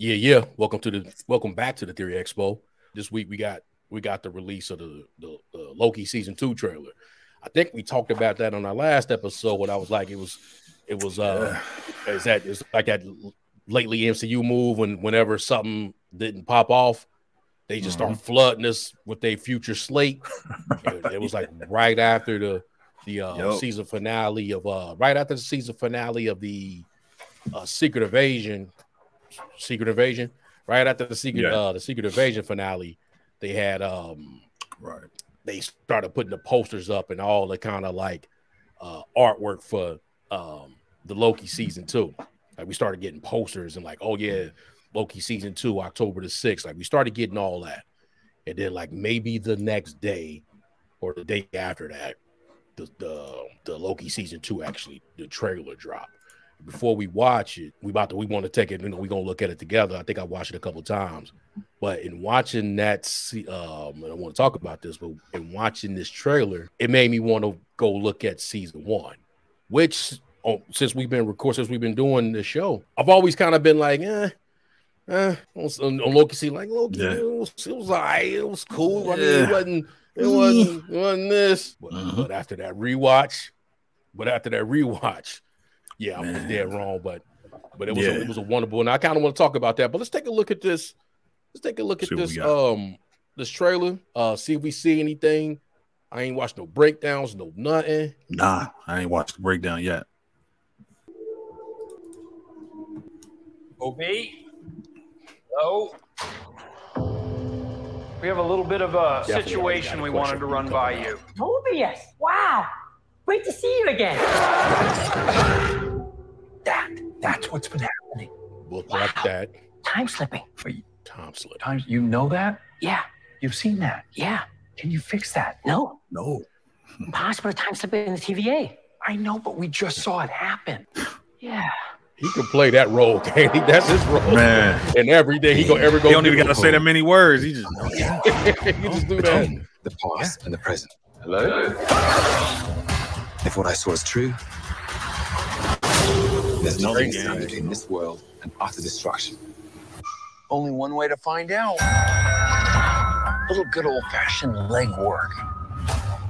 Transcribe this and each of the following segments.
Yeah. Welcome back to the Theory Expo. This week we got the release of the Loki season 2 trailer. I think we talked about that on our last episode. What I was like, it's like that lately MCU move whenever something didn't pop off, they just start flooding us with their future slate. It was like right after the season finale of the Secret Invasion. Right after the Secret Invasion finale, they had they started putting the posters up and all the kind of like artwork for the Loki season 2. Like we started getting posters and like, oh yeah, Loki season 2, October the 6th. Like we started getting all that. And then like maybe the next day or the day after that, the Loki season 2 actually the trailer dropped. Before we watch it, we want to take it, we're gonna look at it together. I think I watched it a couple of times. But in watching that, I don't want to talk about this, but in watching this trailer, it made me want to go look at season 1, which since we've been doing this show, I've always kind of been like, on Loki, like Loki, it was all right, it was cool. I mean, it wasn't this. But after that rewatch, yeah, I was dead wrong, but it was a wonderful, and I kind of want to talk about that. But let's take a look at this. This trailer. See if we see anything. I ain't watched no breakdowns, no nothing. Nah, I ain't watched the breakdown yet. OB? Hello? We have a little bit of a situation we wanted to run by you. Mobius! Wow! Great to see you again. That's what's been happening. Look like that. Time slipping. Time slip. You know that? Yeah. You've seen that? Yeah. Can you fix that? No. Impossible to time slip in the TVA. I know, but we just saw it happen. Yeah. He can play that role, can't he? That's his role, man. And every day he don't even gotta say that many words. He just he just do that. The past and the present. Hello? If what I saw is true, there's nothing standing between this world and utter destruction. Only one way to find out. A little good old-fashioned legwork.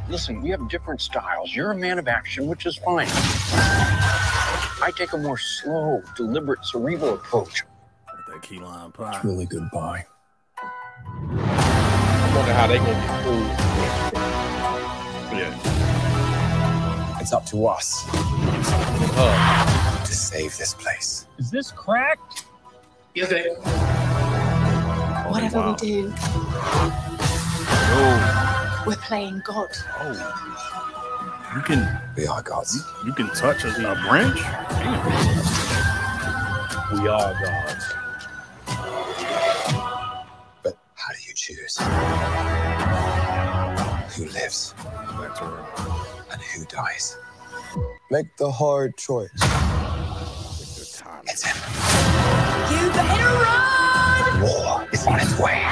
Listen, we have different styles. You're a man of action, which is fine. I take a more slow, deliberate, cerebral approach. That key lime pie. It's really good pie. I wonder how they gonna be cool. Yeah. It's up to us to save this place. Is this cracked? Yes, it. Whatever we do, we're playing God. We are gods. You can touch a branch? We are gods. But how do you choose? Who lives? And who dies? Make the hard choice. It's him. You better run! War is on its way.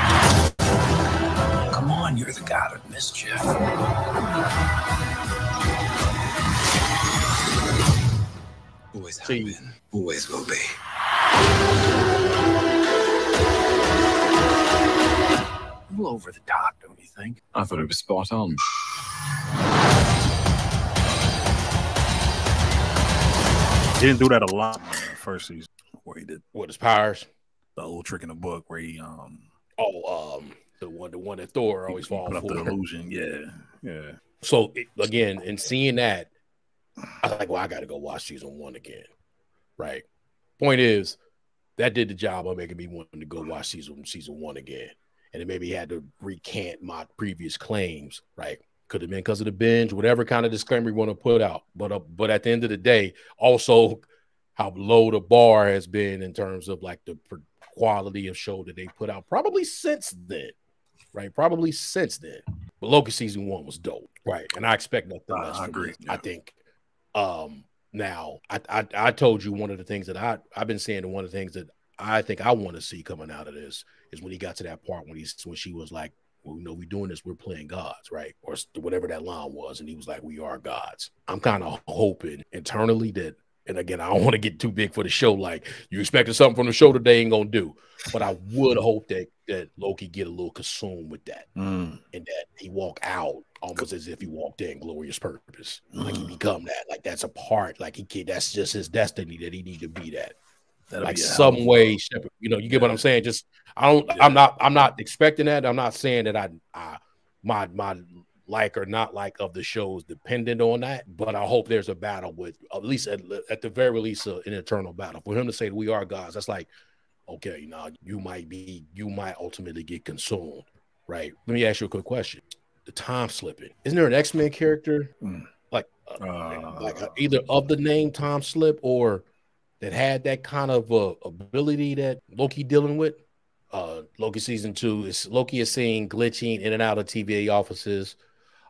Come on, you're the god of mischief. Always have been, always will be. A little over the top, don't you think? I thought it was spot on. He didn't do that a lot in the first season where he did What his powers? the old trick in the book where he The one that Thor always falls put up for. the illusion. Yeah. So again, and seeing that, I was like, well, I got to go watch season 1 again, right? Point is, that did the job of making me want to go watch season 1 again, and it maybe had to recant my previous claims, right? Could have been because of the binge, whatever kind of disclaimer you want to put out, but at the end of the day, also how low the bar has been in terms of like the quality of show that they put out, probably since then. Right, probably since then. But Loki season 1 was dope, right? And I expect nothing less. I agree. I think. Now I told you one of the things that I've been saying, and one of the things that I think I want to see coming out of this is when he got to that part when she was like, well, you know, we're doing this, we're playing gods, right? Or whatever that line was, and he was like, we are gods. I'm kind of hoping internally that and again, I don't want to get too big for the show. Like you expected something from the show that they ain't gonna do, but I would hope that Loki get a little consumed with that, and that he walk out almost as if he walked in glorious purpose, like he become that. Like that's a part. Like that's just his destiny that he need to be that. That'll like be some way, you get what I'm saying? Just I'm not expecting that. I'm not saying that my like or not like of the show is dependent on that, but I hope there's a battle with at least at the very least an internal battle for him to say that we are gods. That's like, okay, you might ultimately get consumed, right? Let me ask you a quick question: the time slipping. Isn't there an X-Men character like either of the name Time Slip or that had that kind of ability that Loki dealing with? Loki season 2 is Loki is seen glitching in and out of TVA offices.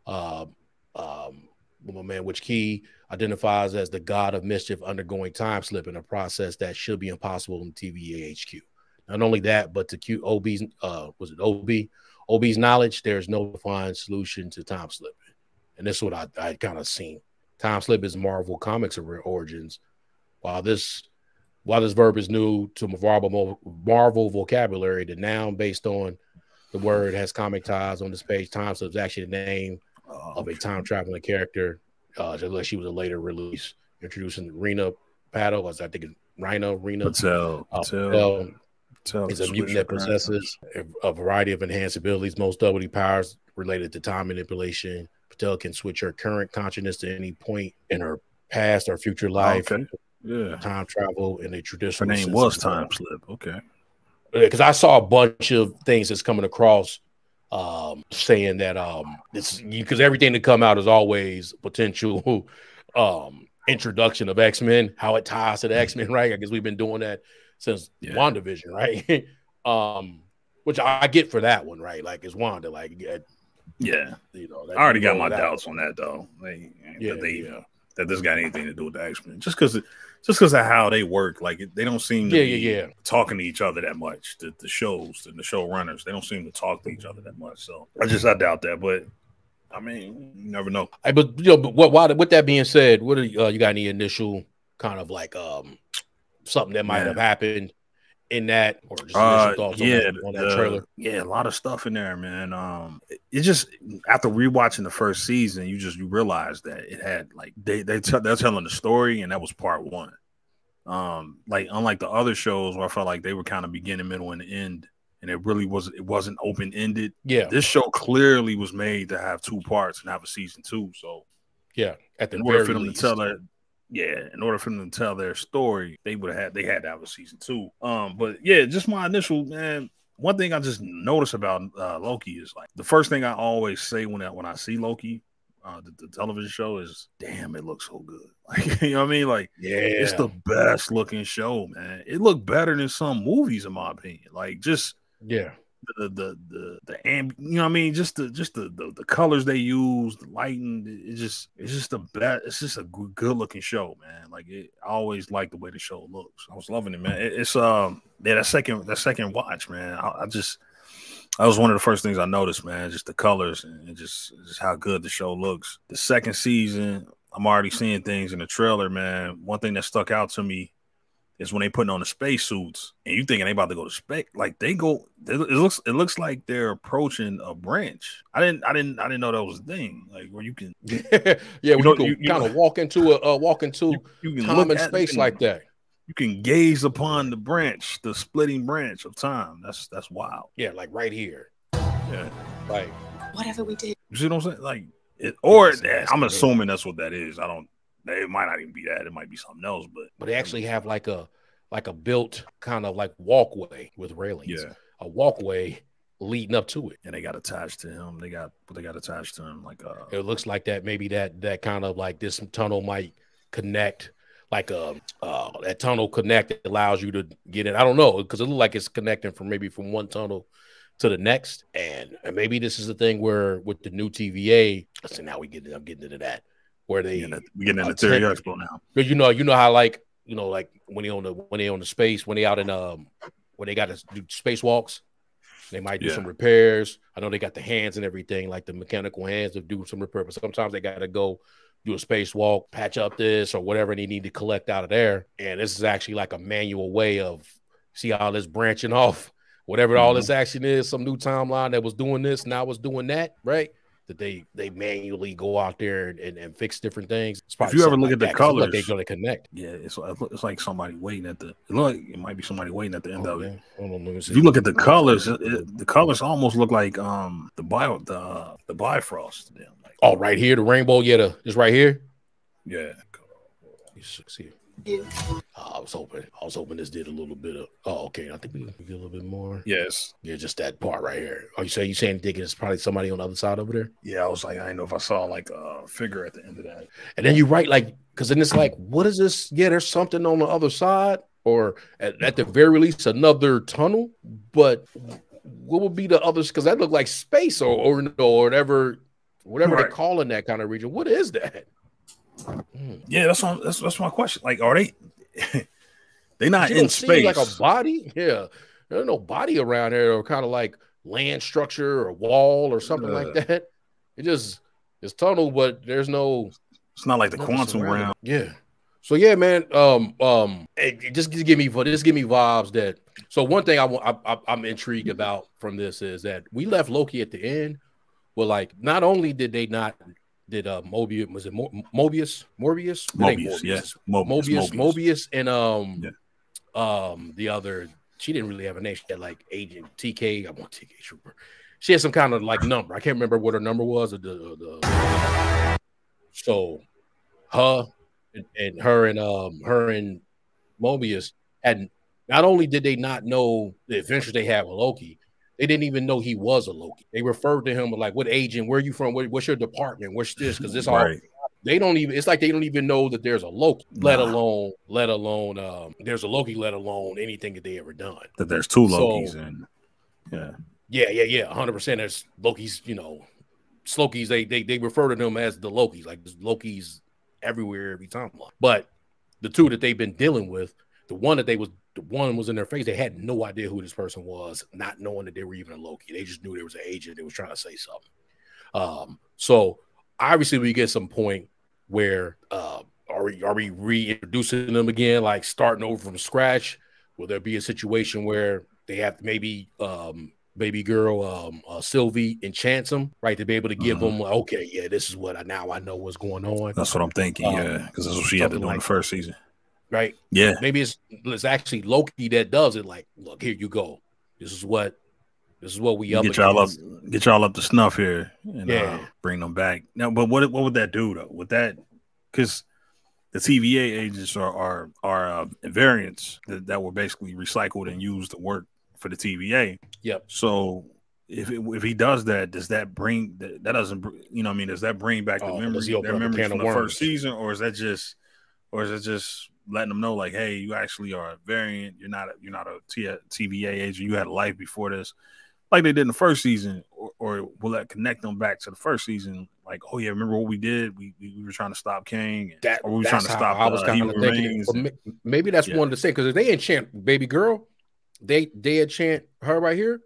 My man, which Key identifies as the god of mischief undergoing time slip in a process that should be impossible in TVA HQ. Not only that, but to OB's knowledge, there's no defined solution to time slip. And this is what I kind of seen. Time slip is Marvel Comics origins. While this verb is new to Marvel vocabulary, the noun based on the word has comic ties on this page. Time slip is actually the name of a time traveling character. Unless she was a later release, introducing Rena Patel. I think it's Rena Patel. Is a mutant that possesses a variety of enhanced abilities, most doubly powers related to time manipulation. Patel can switch her current consciousness to any point in her past or future life. Okay. Yeah. Time travel in a traditional. Her name was Time Slip. Okay. Because I saw a bunch of things that's coming across saying that it's because everything that come out is always potential introduction of X-Men, how it ties to the X-Men, right? I guess we've been doing that since WandaVision, right? Which I get for that one, right? Like it's Wanda, like I already got my doubts on that though. That this got anything to do with the X-Men, just because of how they work. Like they don't seem to be talking to each other that much. The shows and the showrunners, they don't seem to talk to each other that much. So I doubt that. But I mean, you never know. But with that being said, what are you got any initial kind of like something that might have happened in that, or just initial thoughts on that trailer? Yeah, a lot of stuff in there, man. It just after rewatching the first season, you realize that it had like they're telling the story, and that was part one. Like unlike the other shows where I felt like they were kind of beginning, middle, and end, and it wasn't open ended. Yeah, this show clearly was made to have two parts and have a season 2. So in order for them to tell their story, they had to have a season 2. But yeah, just my initial, man. One thing I just noticed about Loki is like the first thing I always say when I see Loki, the television show is, damn, it looks so good. Like, you know what I mean? Like, it's the best looking show, man. It looked better than some movies, in my opinion. Like, just the you know what I mean? Just the colors they use, the lighting. It's just the best. It's just a good looking show, man. Like I always like the way the show looks. I was loving it, man. It's that second watch, man. That was one of the first things I noticed, man. Just the colors and just how good the show looks. The second season, I'm already seeing things in the trailer, man. One thing that stuck out to me is when they putting on the space suits and you thinking they about to go to space. Like it looks like they're approaching a branch. I didn't know that was a thing. Like where you can you kind of walk into time and space like that. You can gaze upon the branch, the splitting branch of time. That's wild. Yeah, like right here. Yeah, like whatever we did. You see what I'm saying? Like I'm assuming that's what that is. It might not even be that. It might be something else. But they actually have like a built kind of like walkway with railings. Yeah, a walkway leading up to it, and they got attached to him. They got attached to him. Like it looks like that. Maybe that kind of like this tunnel might connect. Like that tunnel connect allows you to get in. I don't know, because it looks like it's connecting from one tunnel to the next, and maybe this is the thing where with the new TVA. So now I'm getting into that where we getting into Theory Expo now. Because you know how like when they on the space, when they out in when they got to do spacewalks, they might do some repairs. I know they got the hands and everything, like the mechanical hands to do some repair, but sometimes they got to go do a spacewalk, patch up this or whatever they need to collect out of there. And this is actually like a manual way of see all this branching off, whatever all this action is, some new timeline that was doing this, now was doing that, right? That they manually go out there and fix different things. If you ever look at the colors, they're going to connect. Yeah, it's like somebody waiting at the. It might be somebody waiting at the end of it. Hold on, if you look at the colors, the colors almost look like the Bifrost. Like, oh, right here, the rainbow. Yeah, it's right here. Yeah. See. I was hoping this did a little bit of. Oh, okay. I think we can get a little bit more. Yes. Yeah, just that part right here. Oh, you saying thinking it's probably somebody on the other side over there? Yeah, I was like, I didn't know if I saw like a figure at the end of that. And then you're right, like, because then it's like, what is this? Yeah, there's something on the other side, or at the very least, another tunnel. But what would be the others? Because that looked like space or whatever they're calling that kind of region. What is that? Yeah, that's my question. Like, are they not in space? Like a body? Yeah, there's no body around here, or kind of like land structure or wall or something like that. It's tunnel, but there's no. It's not like the quantum realm. Yeah. So yeah, man. Just give me vibes that. So one thing I'm intrigued about from this is that we left Loki at the end. Well, like not only did they not. Did Mobius, was it Mobius? Yes. Mobius, and the other, she didn't really have a name. She had like Agent TK. I want TK Trooper. She had some kind of like number. I can't remember what her number was. So her and Mobius had not only did they not know the adventures they had with Loki, they didn't even know he was a Loki. They referred to him like, "What agent? Where are you from? What's your department? What's this?" Because this all they don't even. It's like they don't even know that there's a Loki, let alone there's a Loki, let alone anything that they ever done. That there's two Lokis, and yeah, 100%. There's Loki's, Slokis. They refer to them as the Lokis, like Loki's everywhere, every time. But the two that they've been dealing with, the one was in their face. They had no idea who this person was, not knowing that they were even a Loki. They just knew there was an agent that was trying to say something. So obviously we get some point where are we reintroducing them again, like starting over from scratch? Will there be a situation where they have to maybe baby girl Sylvie enchants them, right, to be able to give them like, okay, yeah, this is what I know what's going on. That's what I'm thinking, because that's what she had to do in the first season. Right. Yeah. Maybe it's actually Loki that does it. Like, look, here you go. This is what we up get y'all up to snuff here and bring them back. Now, but what would that do though? With that, because the TVA agents are variants that were basically recycled and used to work for the TVA. Yep. So if he does that, does that bring that doesn't does that bring back their memories from the first season, or is that just letting them know, like, hey, you actually are a variant. You're not a TVA agent. You had a life before this, like they did in the first season, or will that connect them back to the first season? Like, oh yeah, remember what we did? We were trying to stop King, or we were trying to stop. I was kind of thinking. Maybe that's one to say, because if they enchant baby girl, they enchant her right here,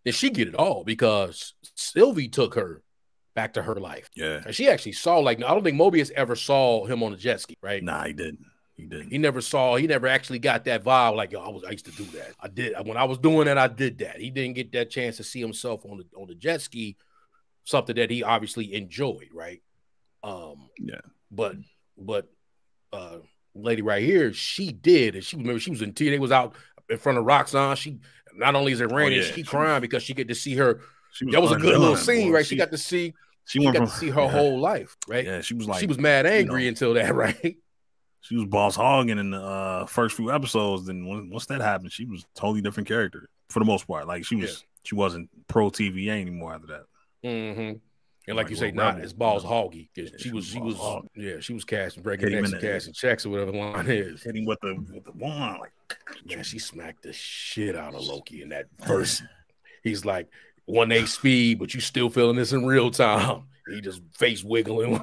then she get it all, because Sylvie took her back to her life. Yeah, and she actually saw, like, I don't think Mobius ever saw him on a jet ski, right? Nah, he didn't. He never actually got that vibe. Like, yo, I used to do that. I did when I was doing that. I did that. He didn't get that chance to see himself on the jet ski, something that he obviously enjoyed, right? But lady right here, she did, and she was in tears. They was out in front of Roxanne. She not only is it raining, she crying because she get to see her. That was a good little scene, right? She got to see. She got to see her whole life, right? Yeah, she was like, she was mad angry until that, right? She was boss hogging in the first few episodes. Then once that happened, she was a totally different character for the most part. Like she wasn't pro TVA anymore after that. Mm-hmm. And like you say, it's balls hoggy. She was casting, breaking necks and casting checks or whatever the line is. Hitting with the wand, like, man, she smacked the shit out of Loki in that first. He's like 1/8 speed, but you still feeling this in real time. He just face wiggling.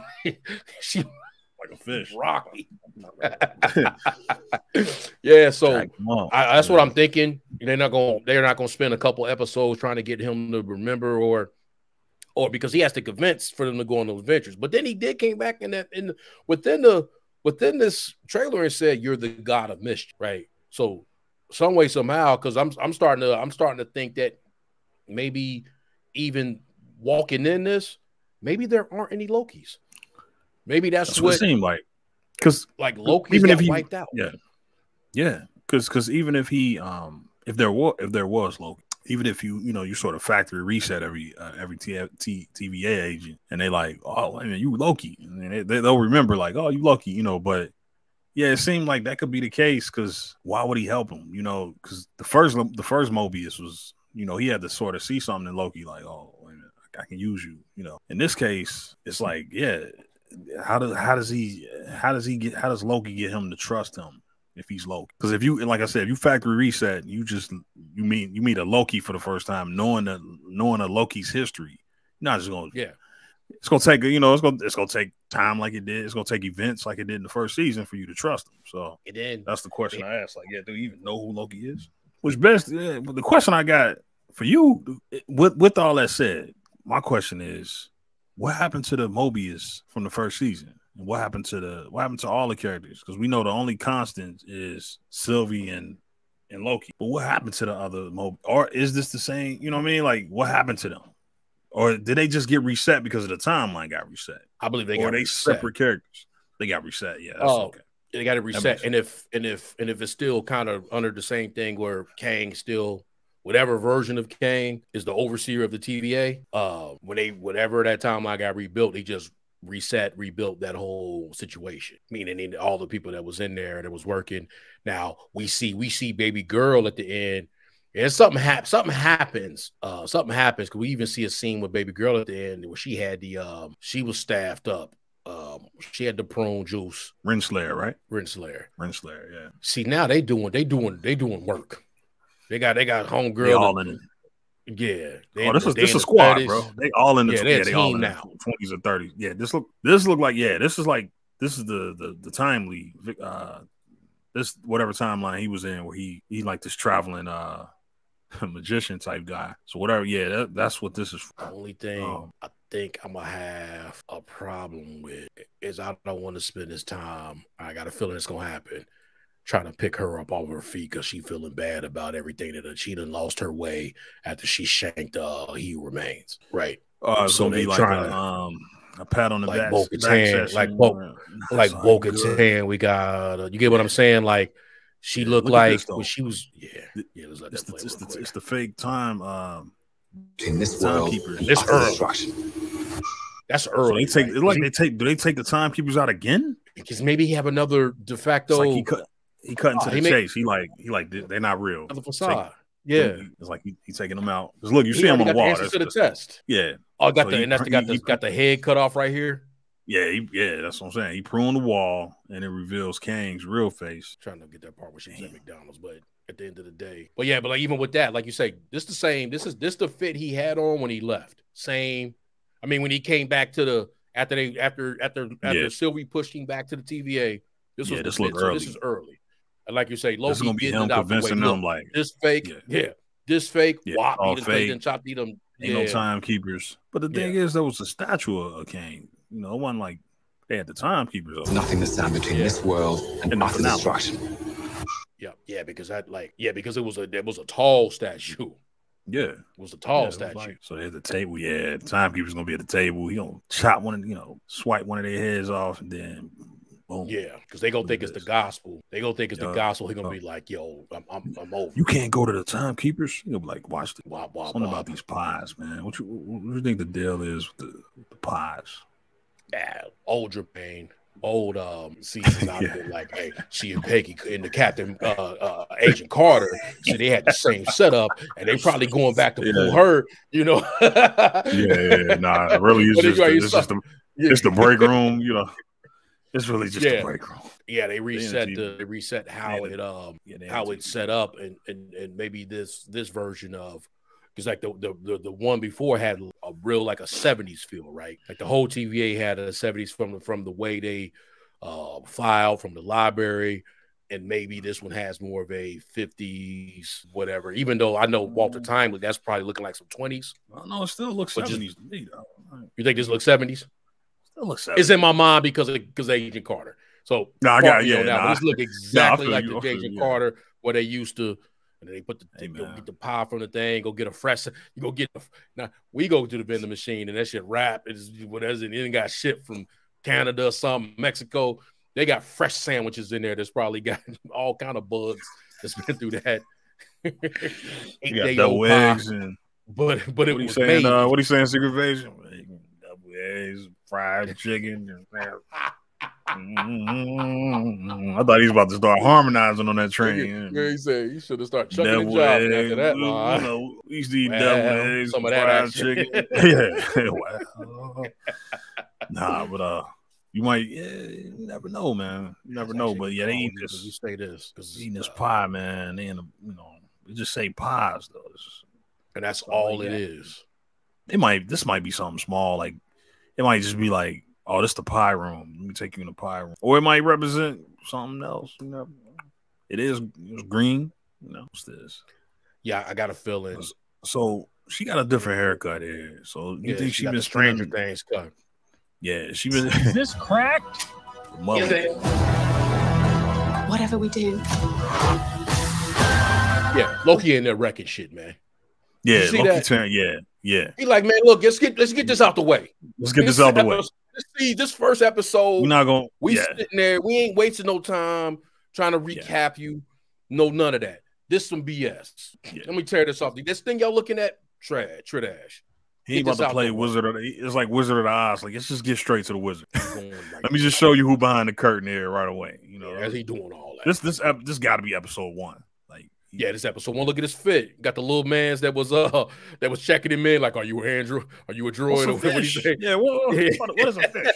She like a fish, Rocky. Yeah, so that's what I'm thinking. They're not gonna spend a couple episodes trying to get him to remember, or or because he has to convince for them to go on those adventures. But then he came back within this trailer and said, "You're the god of mischief," right? So some way, somehow, because I'm starting to think that maybe even walking in this, maybe there aren't any Lokis. Maybe that's what it seemed like, because like Loki even if he wiped out. Yeah, because even if he if there was Loki, even if you sort of factory reset every TVA agent, and they like, oh, I mean, you Loki, and they'll remember like, oh, you Loki, but yeah, it seemed like that could be the case, because why would he help him? Because the first Mobius was, he had to sort of see something in Loki, like, oh, wait a minute, I can use you. In this case, it's like, yeah, how does Loki get him to trust him if he's Loki? Because if you, like I said, if you factory reset, you meet a Loki for the first time, knowing a Loki's history, you're not just going, it's gonna take, it's gonna take time like it did. It's gonna take events like it did in the first season for you to trust him. So that's the question I asked. Like, do you even know who Loki is? Which best? Yeah, but the question I got for you, with all that said, my question is, what happened to the Mobius from the first season? And what happened to all the characters? Because we know the only constant is Sylvie and Loki. But what happened to the other Mobius? Or is this the same? You know what I mean? Like, what happened to them? Or did they just get reset because of the timeline got reset? I believe they got reset. Separate characters. They got reset. Yeah. That's okay. They got to reset. And if it's still kind of under the same thing where Kang still, whatever version of Kang is the overseer of the TVA, whatever that timeline got rebuilt, they just rebuilt that whole situation. Meaning all the people that was in there that was working. Now we see Baby Girl at the end. And something happens because we even see a scene with Baby Girl at the end where she had she was staffed up. She had the prune juice. Renslayer, right? Renslayer, yeah. See, now they doing work. They got homegirl. They all in it. Yeah. This is a squad, 30s. Bro. They all in the they all in now. 20s or 30s. Yeah, this look like this is the timely this whatever timeline he was in where he like this traveling magician type guy. So whatever, that's what this is for. The only thing I think I'm gonna have a problem with is I don't want to spend this time. I got a feeling it's gonna happen. Trying to pick her up off her feet because she feeling bad about everything that she done lost her way after she shanked He Who Remains. Right. So they like a pat on the back, like Bo-Katan. We got you get what I'm saying? Like, she looked like when she was, it's the fake time. In this world, this early. That's early. So do they take the timekeepers out again? Because maybe he have another de facto. He cut into the chase. He like they're not real. The facade. It's like he taking them out. Because look, you see him on the wall. That's the test. Yeah. Oh, got the head cut off right here. Yeah, that's what I'm saying. He pruned the wall and it reveals Kang's real face. Trying to get that part where she was at McDonald's, but at the end of the day. But yeah, but like even with that, like you say, this the same. This the fit he had on when he left. Same. I mean, when he came back to the after Sylvie pushed him back to the TVA, this was this fit. Look early. This is early. And like you say, Loki this is gonna be him it out convincing the way. them like this fake, this fake. Wop, all fake. And chopped them. Ain't no timekeepers. But the thing is, there was a statue of Kang. It wasn't like they had the timekeepers. There's nothing to stand between this world and utter destruction. Because it was a tall statue. Yeah, it was a tall statue. Like, so there's the table. Yeah, the timekeeper's gonna be at the table. He gonna chop swipe one of their heads off, and then boom. Yeah, because they gonna think it's the gospel. They gonna think it's the gospel. He gonna be like, "Yo, I'm over." You can't go to the timekeepers. You'll be like, "Watch something about these pies, man. What you think the deal is with the pies?" Yeah, old Jermaine. Old seasons I've been like, hey, she and Peggy and the Captain Agent Carter, so they had the same setup, and they probably going back to pull her, Nah, really, it's the break room, It's really just the break room. Yeah, they reset how it's set up, and maybe this version of. Because like the one before had a real like a 70s feel, right? Like the whole TVA had a 70s from the way they file from the library and maybe this one has more of a 50s, whatever. Even though I know Walter Timely, that's probably looking like some 20s. No, it still looks 70s to me, though. You think this looks 70s? Still looks 70s. It's in my mind because of Agent Carter. So I got this look exactly like the Agent Carter where they used to. And they put go get the pie from the thing, go get a fresh. You go get now. We go to the vending machine and that shit wrapped. It ain't got shit from Canada, or something, Mexico. They got fresh sandwiches in there that's probably got all kind of bugs that's been through that. 8-day-old eggs and but it what was saying? made. What are you saying? Secret Invasion? Double eggs, fried chicken. I thought he was about to start harmonizing on that train. Yeah, he said he should have started chucking the job after that line. We used to eat double eggs, some of that chicken. Yeah, wow. Nah, but you might, you never know, man. You never know. But yeah, they eat this. You say this because eating this pie, man. They they just say pies though, and that's all it is. This might be something small, like it might just be like, oh, this the pie room. Let me take you in the pie room. Or it might represent something else. It's green. What's this? Yeah, I got a feeling. So she got a different haircut here. So you think she been Stranger Things cut? Yeah, she been. Is this cracked? Whatever we do. Yeah, Loki in there wrecking shit, man. Yeah, Loki yeah. He like, man, look, let's get this out the way. Let's get this out the way. Let's see this first episode. We're not going. Sitting there. We ain't wasting no time trying to recap you. No, none of that. This some BS. Yeah. Let me tear this off. This thing y'all looking at, trash. He ain't about to play Wizard. It's like Wizard of the Oz. Like, let's just get straight to the Wizard. Let me just show you who behind the curtain here right away. As he doing all that. This got to be episode 1. Yeah, this episode 1. Look at his fit. Got the little mans that was checking him in. Like, are you Andrew? Are you a droid? What do you say? Yeah, what is a fish?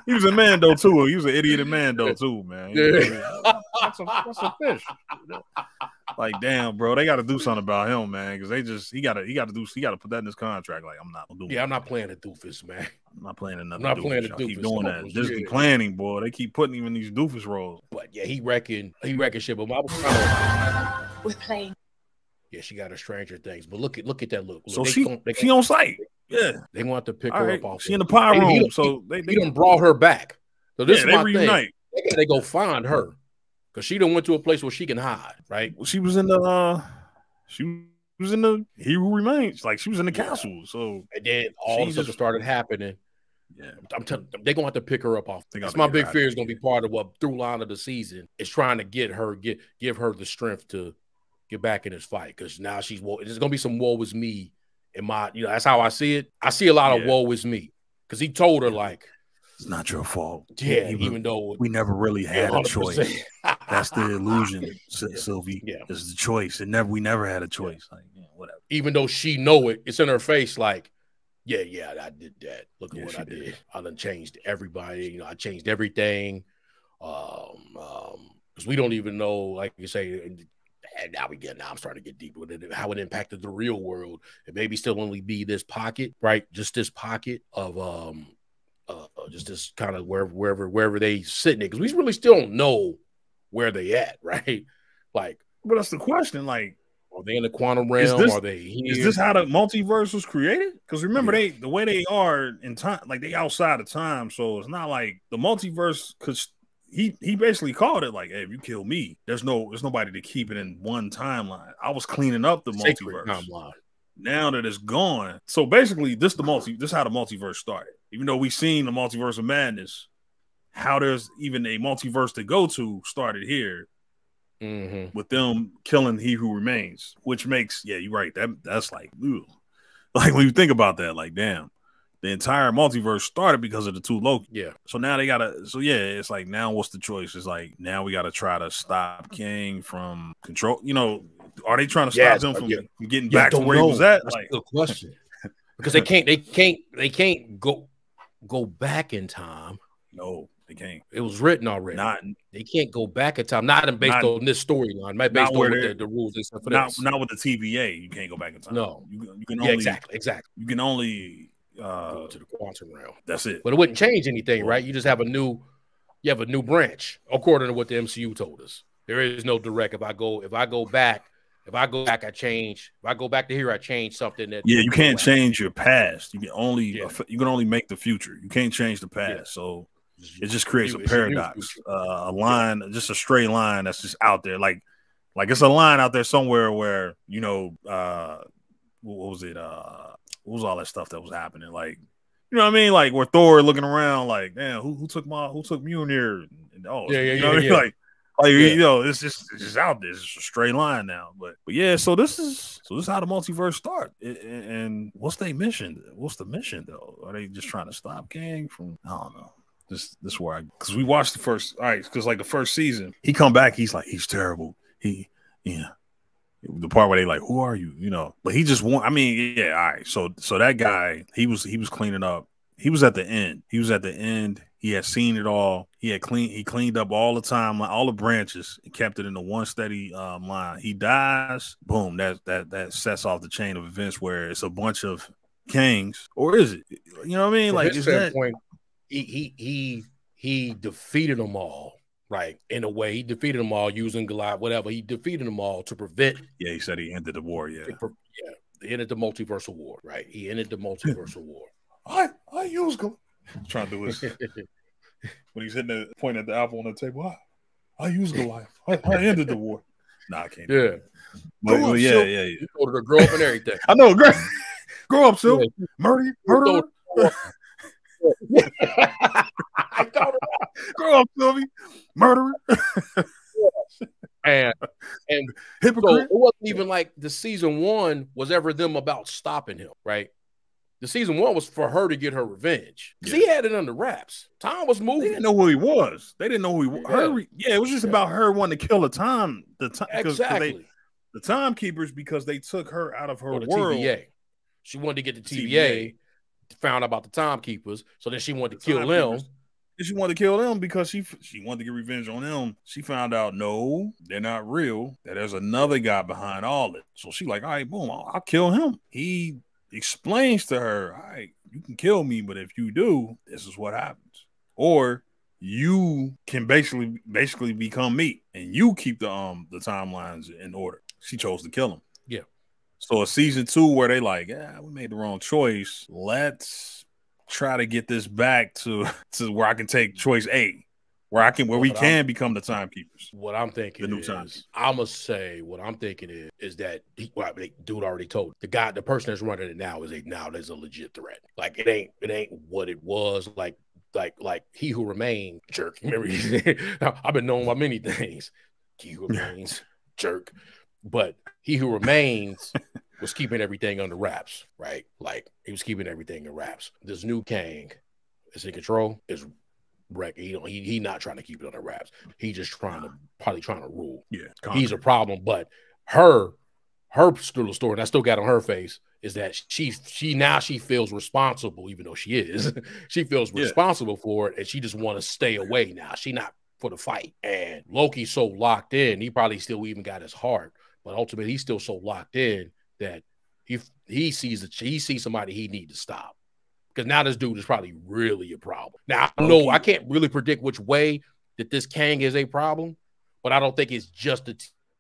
He was a Mando too. He was an idiot in Mando too, man. Yeah. What's a fish? Like, damn, bro, they got to do something about him, man, because he got to put that in his contract. Like, I'm not doing. Yeah, I'm not playing the doofus, man. I'm not playing another. I'm not playing the doofus. Keep doing that. Just be planning, boy. They keep putting him in these doofus roles. But yeah, he reckon shit. But I was trying to. We're playing. Yeah, she got her Stranger Things, but look at that look. So she on site. Yeah, they want to pick her up off. She in the pie room, so they done brought her back. So this is my reunite. Thing. They go find her because she done went to a place where she can hide. Right? Well, she was in the He Who Remains. Like, she was in the castle. So and then all the stuff started happening. Yeah, I'm telling them they're gonna have to pick her up off. That's my big fear is gonna be part of what through line of the season is trying to give her the strength to get back in this fight, because now there's gonna be some woe is me in my, that's how I see it. I see a lot of woe is me because he told her like, it's not your fault. Yeah, even though we never really had 100%. A choice. That's the illusion, Sylvie. Yeah, it's the choice. We never had a choice. Like, whatever. Even though she know it's in her face. Like, yeah, I did that. Look at what I did. I done changed everybody. I changed everything. Because we don't even know, like you say. And now I'm starting to get deep with it, how it impacted the real world. It maybe still only be this pocket, right? Just this pocket of just this kind of wherever they sitting it, because we really still don't know where they at, right? Like, but that's the question. Like, are they in the quantum realm? Are they here? Is this how the multiverse was created? Because remember, the way they are in time, like they outside of time, so it's not like the multiverse could. He basically called it like, hey, if you kill me, there's nobody to keep it in one timeline. I was cleaning up the multiverse timeline. Now that it's gone, so basically this how the multiverse started. Even though we've seen the multiverse of madness, how there's even a multiverse to go to started here with them killing He Who Remains, which makes you're right. That's like, ugh. Like when you think about that, like damn. The entire multiverse started because of the two Loki. Yeah. So now they gotta. So yeah, it's like now what's the choice? It's like now we gotta try to stop King from control. Are they trying to stop him from getting back to where he was at? That's a good question. Because they can't go back in time. No, they can't. It was written already. They can't go back in time. Not based on this storyline. Based on the rules and stuff. Not with the TVA. You can't go back in time. No. You can only, exactly. You can only. Go to the quantum realm. That's it. But it wouldn't change anything, right? You just have a new. you have a new branch, according to what the MCU told us. There is no direct. If I go back, I change. If I go back to here, I change something that. Yeah, you can't change your past. You can only make the future. You can't change the past. Yeah. So it just creates a paradox, a line, just a straight line that's just out there. Like it's a line out there somewhere where, you know, what was it? What was all that stuff that was happening? Like, you know what I mean? Like where Thor looking around, like, damn, who took Mjolnir? And, you know what I mean? Like, you know, it's just out there. It's just a straight line now. But yeah, so this is how the multiverse start. And what's their mission? What's the mission though? Are they just trying to stop Kang from? I don't know. This where because we watched the first. All right, because like the first season, he come back. He's like, he's terrible. The part where they like, who are you? You know, but he just want. I mean, yeah. All right. So that guy, he was cleaning up. He was at the end. He had seen it all. He cleaned up all the time, all the branches, and kept it in the one steady line. He dies, boom. That sets off the chain of events where it's a bunch of Kangs, or is it? You know what I mean? Like, is that point? He defeated them all. Right. In a way, he defeated them all using Goliath, whatever. He defeated them all to prevent. Yeah, he said he ended the war. Yeah. He ended the multiversal war. Right. He ended the multiversal war. I use Goliath. Trying to do his when he's hitting the point at the apple on the table. I use Goliath. I ended the war. Nah, I can't. Yeah. But yeah. You told her to grow up and everything. I know. Grow up, Sylvie. Murder. I thought grow up, Sylvie. Murderer. and hypocrite. So it wasn't even like the season 1 was ever them about stopping him, right? The season 1 was for her to get her revenge. Because he had it under wraps. Time was moving. They didn't know who he was. They didn't know who he was. It was just about her wanting to kill the time. Exactly. The timekeepers, because they took her out of her world. TVA. She wanted to get the TVA. Found out about the timekeepers, so then she wanted to kill them. She wanted to kill them because she wanted to get revenge on them. She found out, no, they're not real. That there's another guy behind all it. So she like, all right, boom, I'll kill him. He explains to her, all right, you can kill me, but if you do, this is what happens. Or you can basically become me, and you keep the timelines in order. She chose to kill him. Yeah. So a season 2 where they like, we made the wrong choice. Let's try to get this back to where I can take choice A, where we can become the timekeepers. What I'm thinking the new timekeepers. I'm gonna say what I'm thinking is that dude already told the person that's running it now there's a legit threat. Like it ain't what it was. Like he who remained jerk. Remember, I've been known by many things. He who remains jerk. But he who remains was keeping everything under wraps, right? Like he was keeping everything in wraps. This new Kang is in control. Is wreck. He not trying to keep it under wraps. He just probably trying to rule. Yeah, he's a problem. But her story, and I still got on her face, is that she feels responsible, even though she is. She feels responsible for it, and she just want to stay away now. She not for the fight. And Loki's so locked in, he probably still even got his heart. But ultimately, he's still so locked in that he sees somebody he need to stop. Because now this dude is probably really a problem. Now, I can't really predict which way that this Kang is a problem, but I don't think it's just the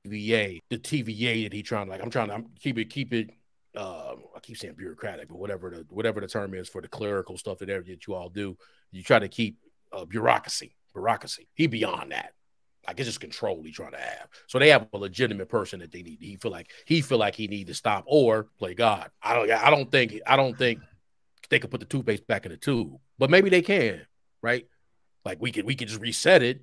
TVA that he's trying to, like, I'm trying to keep it. I keep saying bureaucratic, but whatever the term is for the clerical stuff that you all do, you try to keep bureaucracy. He beyond that. Like, it's just control he's trying to have. So they have a legitimate person that they need. He feel like he need to stop or play God. I don't think they could put the toothpaste back in the tube, but maybe they can, right? Like we could just reset it.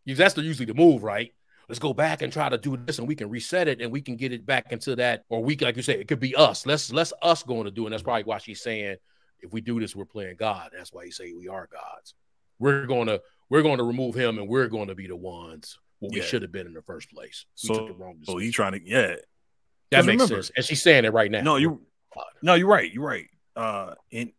That's usually the move, right? Let's go back and try to do this, and we can reset it, and we can get it back into that. Or we, like you say, it could be us. Let's us going to do it. And that's probably why she's saying, if we do this, we're playing God. That's why you say we are gods. We're going to remove him, and we're going to be the ones where we should have been in the first place. We took the wrong decision. So he's trying to, that makes sense. And she's saying it right now. No, you're right. You're right. And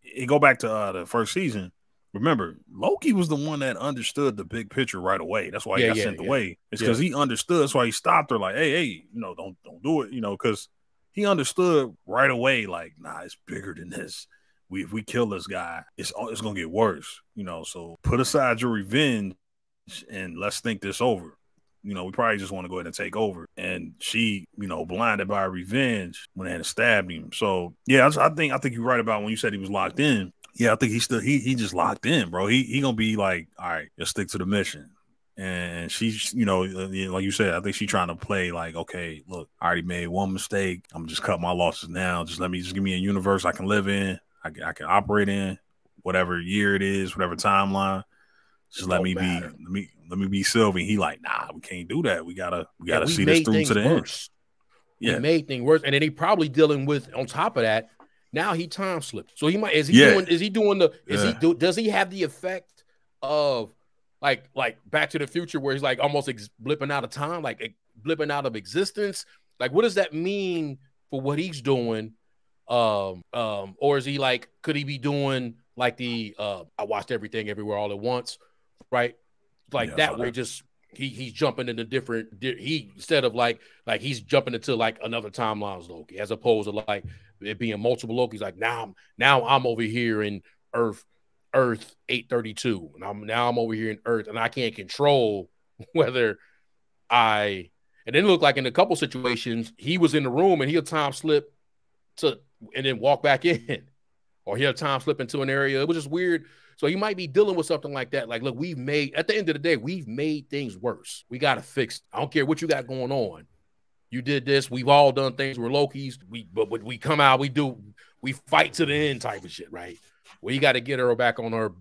it go back to the first season. Remember, Loki was the one that understood the big picture right away. That's why he got sent away. It's because he understood. That's why he stopped her. Like, hey, don't do it. Because he understood right away. Like, nah, it's bigger than this. if we kill this guy, it's gonna get worse, you know. So put aside your revenge and let's think this over. You know, we probably just want to go ahead and take over. And she, you know, blinded by revenge, went ahead and stabbed him. So yeah, I think you're right about when you said he was locked in. Yeah, I think he just locked in, bro. He gonna be like, all right, let's stick to the mission. And she's, you know, like you said, I think she's trying to play like, okay, look, I already made one mistake. I'm gonna just cut my losses now. Just give me a universe I can live in, I can operate in, whatever year it is, whatever timeline. Just let me be Sylvie. He like, nah, we can't do that. We gotta see this through to the end. Yeah, we made things worse, and then he probably dealing with on top of that. Now he time slipped, so he might does he have the effect of like Back to the Future where he's like almost blipping out of time, like blipping out of existence? Like, what does that mean for what he's doing? Or is he like, could he be doing like the I watched everything everywhere all at once, right? Like that where just he's jumping into different instead of like he's jumping into like another timeline's Loki, as opposed to like it being multiple Lokis. Like now I'm over here in Earth 832, and I'm over here in Earth, and I can't control whether and then look like in a couple situations he was in the room and he'll time slip and then walk back in, or he'll time slip into an area. It was just weird. So you might be dealing with something like that. Like, look, at the end of the day, we've made things worse. We got to fix it. I don't care what you got going on. You did this. We've all done things. We're Lokis. But we come out, we fight to the end type of shit, right? Well, you got to get her back on her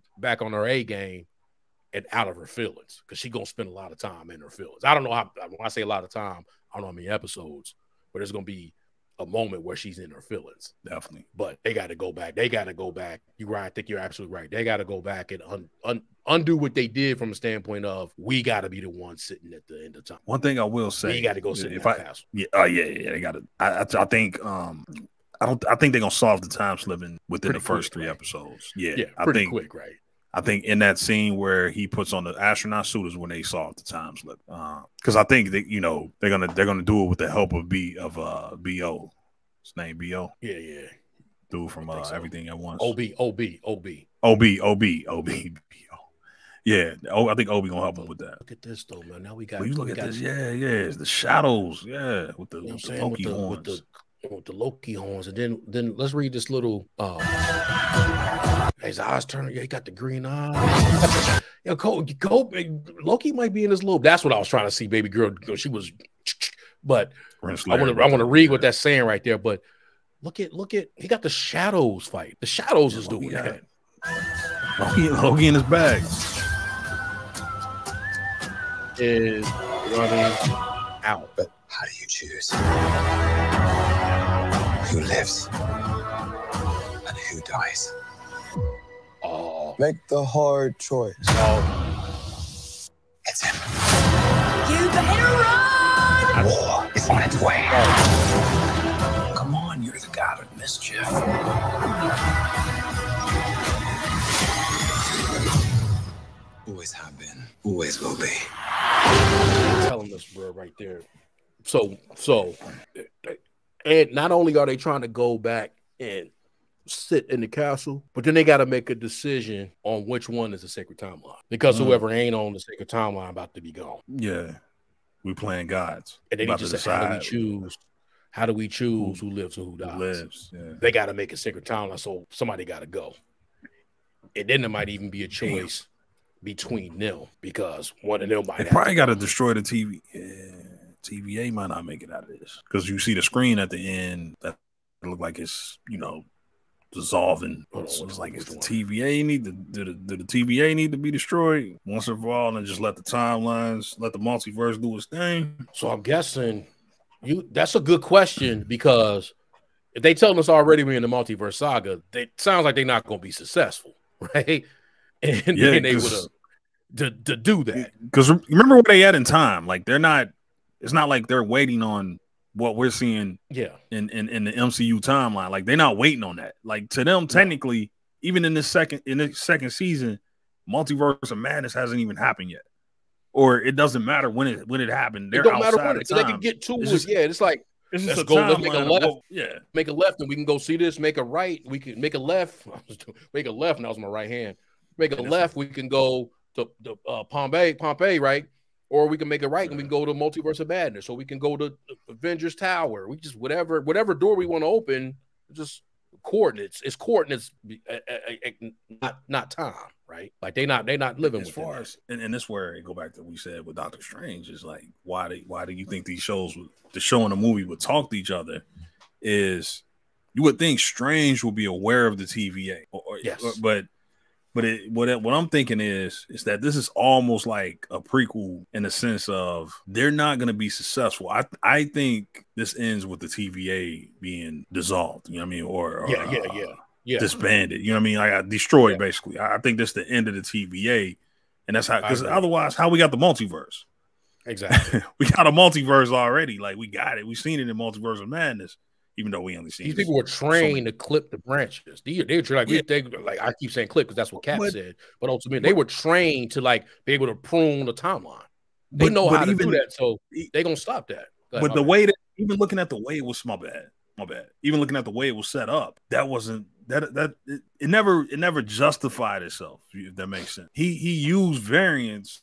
A game and out of her feelings, because she's gonna spend a lot of time in her feelings. I don't know how. When I say a lot of time, I don't know how many episodes, but there's gonna be a moment where she's in her feelings, definitely. But they got to go back. You're right. I think you're absolutely right. They got to go back and undo what they did from a standpoint of we got to be the ones sitting at the end of time. One thing I will say, we got to go sit in the castle. They got to. I think I think they're gonna solve the time slipping within the first 3 episodes. Yeah, pretty quick, right? I think in that scene where he puts on the astronaut suit is when they solve the time slip. Because I think that, you know, they're gonna do it with the help of B.O. His name B.O. Yeah. Dude from Everything at Once. OB. Yeah. I think Obi gonna help him with that. Look at this though, man. Now we got. Well, you look at this. Yeah. It's the shadows. Yeah, with the Loki horns. With the Loki horns, and then let's read this little. His eyes turning. Yeah, he got the green eyes. Loki might be in his loop. That's what I was trying to see, baby girl. She was, but I want to read what that's saying right there. But look at. He got the shadows fight. The shadows is doing that. Loki in his bag is running out. But how do you choose who lives and who dies? Make the hard choice. It's him. You better run! War is on its way. Come on, you're the god of mischief. Always have been, always will be. Telling us, bro, right there. So, and not only are they trying to go back and sit in the castle, but then they got to make a decision on which one is the sacred timeline, because whoever ain't on the sacred timeline about to be gone. Yeah, we playing gods, and then he just said, how do we choose who lives and who dies? Yeah. They got to make a sacred timeline, so somebody got to go, and then there might even be a choice between them, because one of them might probably got to destroy the TV. Yeah. TVA might not make it out of this, because you see the screen at the end that look like it's, you know, dissolving. It's like, is the TVA the TVA need to be destroyed once and for all, and just let the timelines, let the multiverse do its thing? So I'm guessing that's a good question, because if they telling us already we're in the multiverse saga, it sounds like they're not going to be successful, right? And then they would have to do that. Because remember where they at in time? Like, they're not. It's not like they're waiting on what we're seeing in the MCU timeline. Like, they're not waiting on that. Like, to them, technically, even in this second season, Multiverse of Madness hasn't even happened yet. Or it doesn't matter when it happened. They're it don't matter when so they can get to it. It's let's go. Let's make a left. Make a left, and we can go see this. Make a right. We can make a left. Make a left. And that was my right hand. Make a left. We can go to Pompeii, right? Or we can make a right and we can go to Multiverse of Madness. Or we can go to Avengers Tower. We just whatever door we want to open. Just coordinates. It's coordinates, not time, right? Like they not living as far as and this where it go back to what we said with Doctor Strange is like why do you think these shows, the show and the movie would talk to each other? Is you would think Strange will be aware of the TVA, but what I'm thinking is that this is almost like a prequel in the sense of they're not going to be successful. I think this ends with the TVA being dissolved. You know what I mean? Or disbanded. You know what I mean? Like destroyed basically. I think that's the end of the TVA, and that's how. Because otherwise, how we got the multiverse? Exactly. We got a multiverse already. Like we got it. We've seen it in Multiverse of Madness. Even though we only see these people were trained to clip the branches. They like I keep saying clip because that's what Cap said. But ultimately, they were trained to like be able to prune the timeline. They know how to do that, so they're gonna stop that. But the way that even looking at the way it was my bad. Even looking at the way it was set up, that wasn't it never justified itself. If that makes sense. He used variants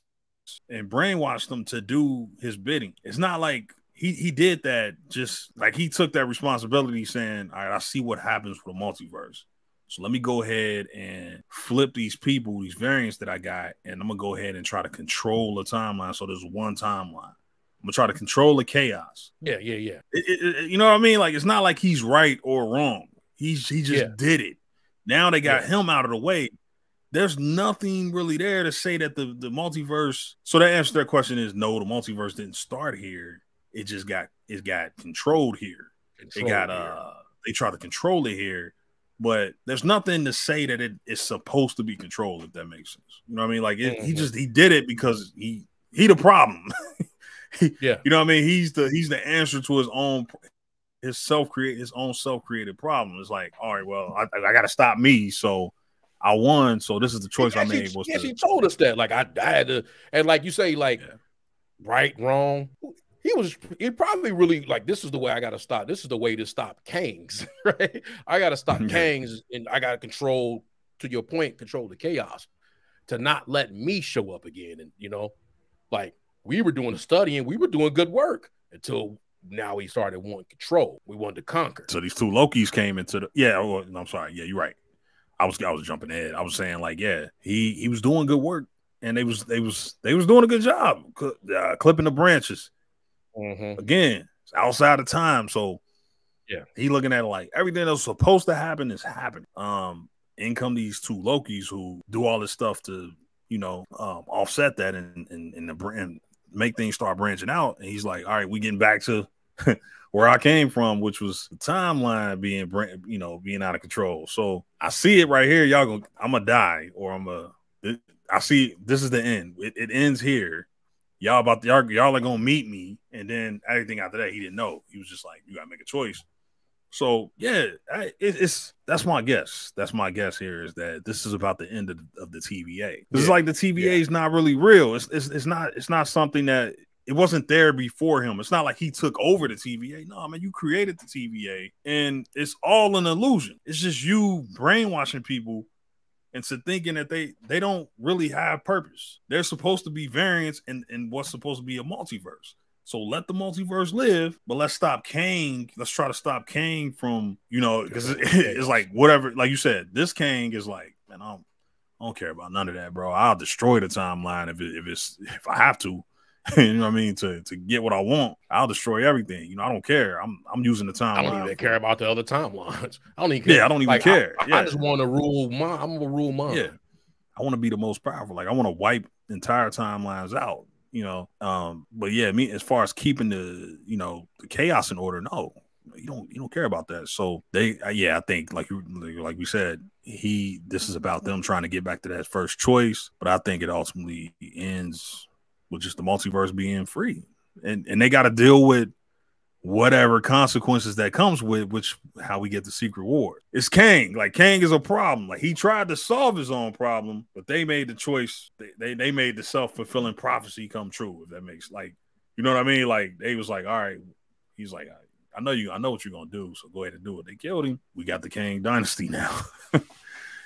and brainwashed them to do his bidding. It's not like. He did that just like he took that responsibility saying, all right, I see what happens with the multiverse. So let me go ahead and flip these people, these variants that I got, and I'm going to go ahead and try to control the timeline. So there's one timeline. I'm going to try to control the chaos. Yeah. You know what I mean? Like, it's not like he's right or wrong. He just did it. Now they got him out of the way. There's nothing really there to say that the multiverse. So the answer to that question is no, the multiverse didn't start here. It just got controlled here. They tried to control it here, but there's nothing to say that it is supposed to be controlled, if that makes sense. You know what I mean? Like he did it because he the problem. You know what I mean? He's the answer to his own self-created problem. It's like, all right, well, I got to stop me, so I won. So this is the choice I made. He told us that. Like I had to, and like you say, like right, wrong. He probably really like, this is the way I got to stop. This is the way to stop Kangs, right? I got to stop Kangs, and I got to control, to your point, control the chaos to not let me show up again. And, you know, like we were doing a study and we were doing good work until now we started wanting control. We wanted to conquer. So these two Lokis came into the, I'm sorry. Yeah, you're right. I was jumping ahead. I was saying like, he was doing good work and they was doing a good job clipping the branches. Again, it's outside of time, so he looking at it like everything that's supposed to happen is happening. In come these two Lokis who do all this stuff to, you know, offset that and make things start branching out. And he's like, all right, we getting back to where I came from, which was the timeline being out of control. So I see it right here. I'm gonna die, or I see this is the end. It ends here. Y'all are gonna meet me, and then everything after that he didn't know. He was just like, you gotta make a choice. So that's my guess. That's my guess here is that this is about the end of the TVA. This is like the TVA is not really real. It's not something that it wasn't there before him. It's not like he took over the TVA. No, man, you created the TVA, and it's all an illusion. It's just you brainwashing people into thinking that they don't really have purpose. They're supposed to be variants in what's supposed to be a multiverse. So let the multiverse live, but let's stop Kang. Let's try to stop Kang from, you know, because it's like whatever, like you said, this Kang is like, man, I don't care about none of that, bro. I'll destroy the timeline if I have to. You know what I mean? To get what I want, I'll destroy everything. You know, I don't care. I'm using the timeline. I don't even care about the other timelines. I don't even care. Yeah, I don't even care. I just want to rule mine. I'm gonna rule mine. Yeah, I want to be the most powerful. Like I want to wipe entire timelines out. You know, but yeah, me as far as keeping the chaos in order, no, you don't care about that. So I think like we said, this is about them trying to get back to that first choice, but I think it ultimately ends with just the multiverse being free, and they got to deal with whatever consequences that comes with, which how we get the Secret War. It's Kang. Like Kang is a problem. Like he tried to solve his own problem, but they made the choice. They made the self-fulfilling prophecy come true. If that makes, like, you know what I mean? Like they was like, all right. He's like, I know what you're gonna do, so go ahead and do it. They killed him. We got the Kang Dynasty now.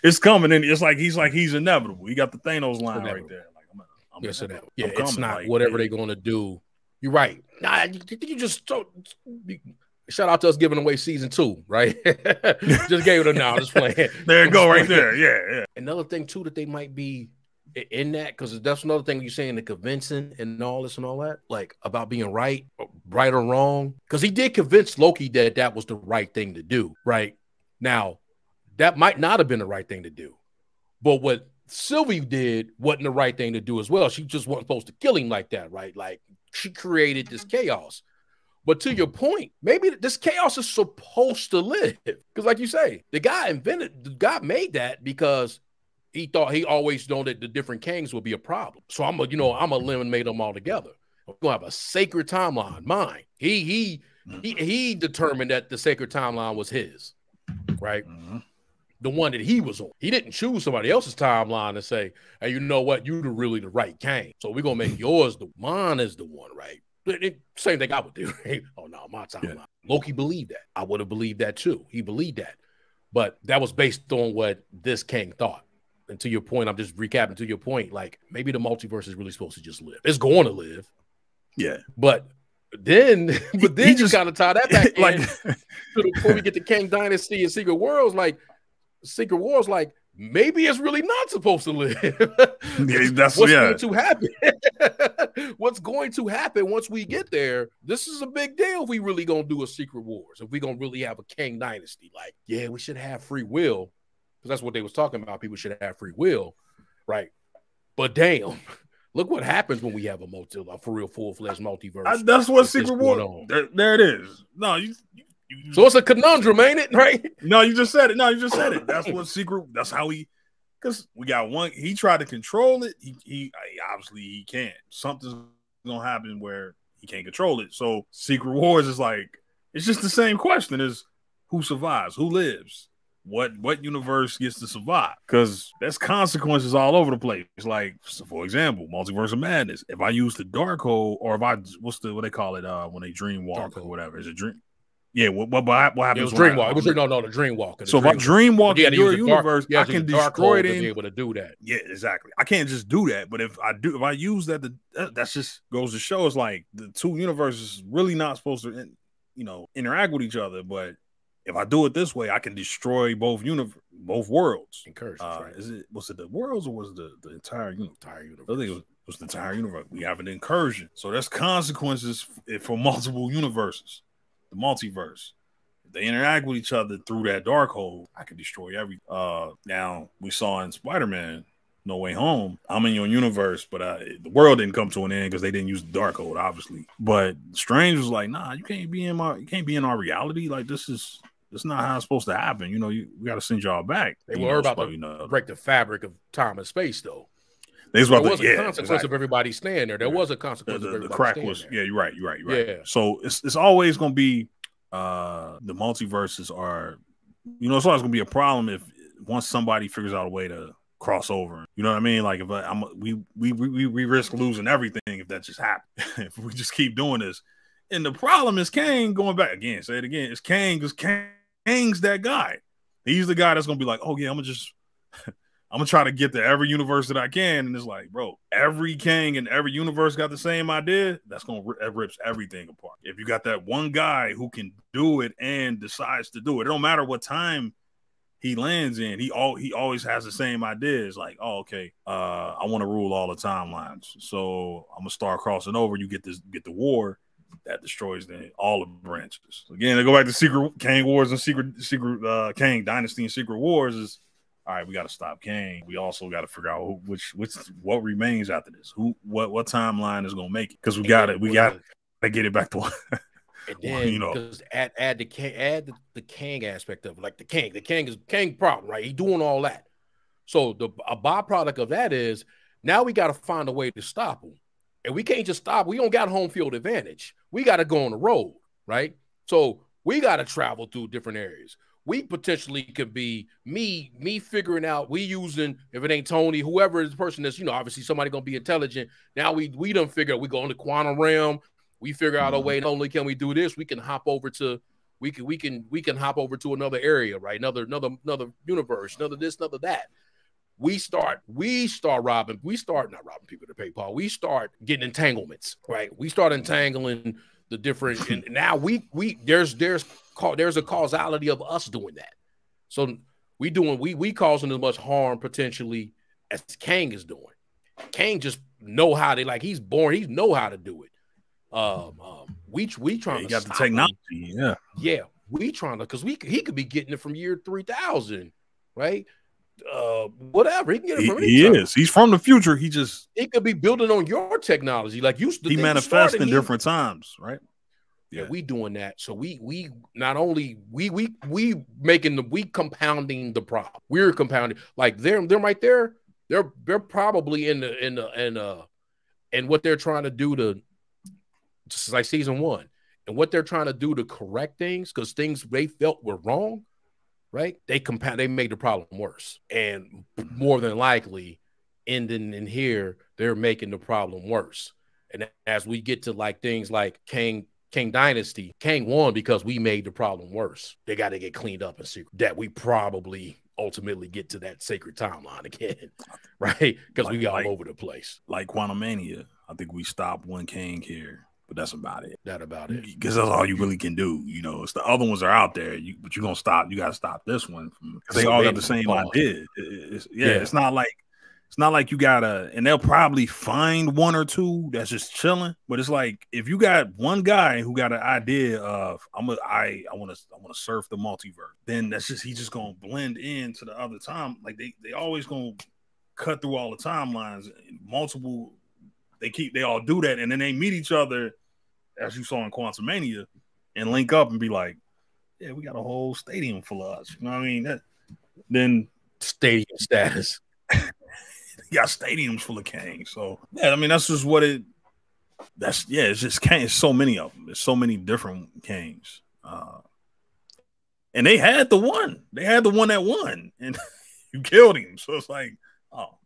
It's coming, and it's like he's inevitable. He got the Thanos line right there. Like it's not like, whatever they're gonna do. You're right. Nah, you just shout out to us giving away season 2, right? Just gave it a now. Just playing. There you go, right there. Yeah. Another thing too that they might be in that, because that's another thing you're saying, the convincing and all this and all that, like about being right or wrong. Because he did convince Loki that was the right thing to do. Right now, that might not have been the right thing to do, but what Sylvie did wasn't the right thing to do as well. She just wasn't supposed to kill him like that, right? Like she created this chaos. But to your point, maybe this chaos is supposed to live. Because like you say, the guy made that because he thought he always known that the different Kangs would be a problem. So I'm eliminate them all together. We're gonna have a sacred timeline. Mine. He determined that the sacred timeline was his, right? Mm-hmm. The one that he was on. He didn't choose somebody else's timeline and say, hey, you know what? You're really the right Kang. So we're gonna make yours mine is the one, right? Same thing I would do. Right? Oh no, my timeline. Yeah. Loki believed that. I would have believed that too. He believed that. But that was based on what this Kang thought. And to your point, I'm just recapping to your point, like maybe the multiverse is really supposed to just live. It's going to live. Yeah. But then you just got to tie that back like before we get to Kang Dynasty and Secret Wars, like maybe it's really not supposed to live. What's going to happen? What's going to happen once we get there? This is a big deal if we really gonna do a Secret Wars. If we gonna really have a Kang Dynasty, like, yeah, we should have free will. Because that's what they was talking about. People should have free will, right? But damn, look what happens when we have a for real full-fledged multiverse. That's what Secret Wars. There it is. No, so it's a conundrum, ain't it? Right? No, you just said it. That's what Secret. That's how because we got one. He tried to control it. He obviously he can't. Something's gonna happen where he can't control it. So Secret Wars is like, it's just the same question: is who survives, who lives, what universe gets to survive? Because there's consequences all over the place. It's like, for example, Multiverse of Madness. If I use the Darkhold, or if I what they call it when they dream walk or whatever, is it dream? Yeah, what happens? It was Dreamwalk. It was the Dreamwalk. So if I Dreamwalk in your universe, I can destroy it. To be able to do that. Yeah, exactly. I can't just do that. But if I use that, that just goes to show it's like the two universes really not supposed to, interact with each other. But if I do it this way, I can destroy both worlds. Incursions, right? Was it the worlds or was it the entire universe? I think it was the entire universe. We have an incursion, so there's consequences for multiple universes. The multiverse, if they interact with each other through that Darkhold, I can destroy everything. Now we saw in Spider-Man No Way Home, I'm in your universe, but the world didn't come to an end because they didn't use the Darkhold, obviously. But Strange was like, nah, you can't be in our reality. Like that's not how it's supposed to happen. We got to send y'all back. They were about to break the fabric of time and space, though. There was a consequence of everybody staying there. There was a consequence of everybody crack staying was there. Yeah, you're right. Yeah. So it's always going to be the multiverses are, it's always going to be a problem if once somebody figures out a way to cross over. You know what I mean? Like if we risk losing everything if that just happens. If we just keep doing this. And the problem is Kang going back again. Say it again. It's Kang because Kang's that guy. He's the guy that's going to be like, oh yeah, I'm gonna try to get to every universe that I can, and it's like, bro, every Kang in every universe got the same idea. That's gonna rips everything apart. If you got that one guy who can do it and decides to do it, it don't matter what time he lands in. He always has the same idea. It's like, oh, okay, I want to rule all the timelines, so I'm gonna start crossing over. You get the war that destroys all the branches. Again, they go back to Secret Kang Wars and Secret Kang Dynasty and Secret Wars is. All right, we got to stop Kang. We also got to figure out what remains after this. What timeline is going to make it? Because we got to get it back to and then, because add the Kang aspect of it, like the Kang is Kang problem, right? He's doing all that. So a byproduct of that is now we got to find a way to stop him, and we can't just stop. We don't got home field advantage. We got to go on the road, right? So we got to travel through different areas. We potentially could be me figuring out, we using, if it ain't Tony, whoever is the person that's, obviously somebody going to be intelligent. Now we done figure out we go in the quantum realm. We figure out a way. Not only can we do this, we can hop over to hop over to another area, right? Another universe, another this, another that. We start not robbing people to pay Paul. We start getting entanglements, right? We start entangling the different, and now there's a causality of us doing that. So we causing as much harm potentially as Kang is doing. Kang just know how to, like, he's born, he know how to do it. We trying to got stop the technology, him. Yeah. We trying to, because he could be getting it from year 3000, right? Whatever, he can get it from he is. He's from the future. He could be building on your technology, like he manifests in different times, right? Yeah, we doing that. So we not only we compounding the problem. We're compounding, like them right there. They're probably in what they're trying to do to, just like season 1, and what they're trying to do to correct things, because things they felt were wrong, right? They made the problem worse, and more than likely, ending in here, they're making the problem worse. And as we get to like things like King Dynasty, Kang won because we made the problem worse. They got to get cleaned up in secret. That we probably ultimately get to that sacred timeline again, right? Because we all over the place. Like Quantumania, I think we stopped one Kang here, but that's about it. Because that's all you really can do. You know, it's the other ones are out there, but you're gonna stop. You got to stop this one because they all got the same idea. It's not like you gotta, and they'll probably find one or two that's just chilling. But it's like, if you got one guy who got an idea of I want to surf the multiverse, then he's just gonna blend into the other time. Like they always gonna cut through all the timelines. Multiple, they all do that, and then they meet each other, as you saw in Quantumania, and link up and be like, yeah, we got a whole stadium full of us. You know what I mean? Then stadium status. You got stadiums full of Kang. So yeah, I mean that's just what it. It's just Kang. It's so many of them. There's so many different Kangs. And they had the one. They had the one that won, and you killed him. So it's like, oh, all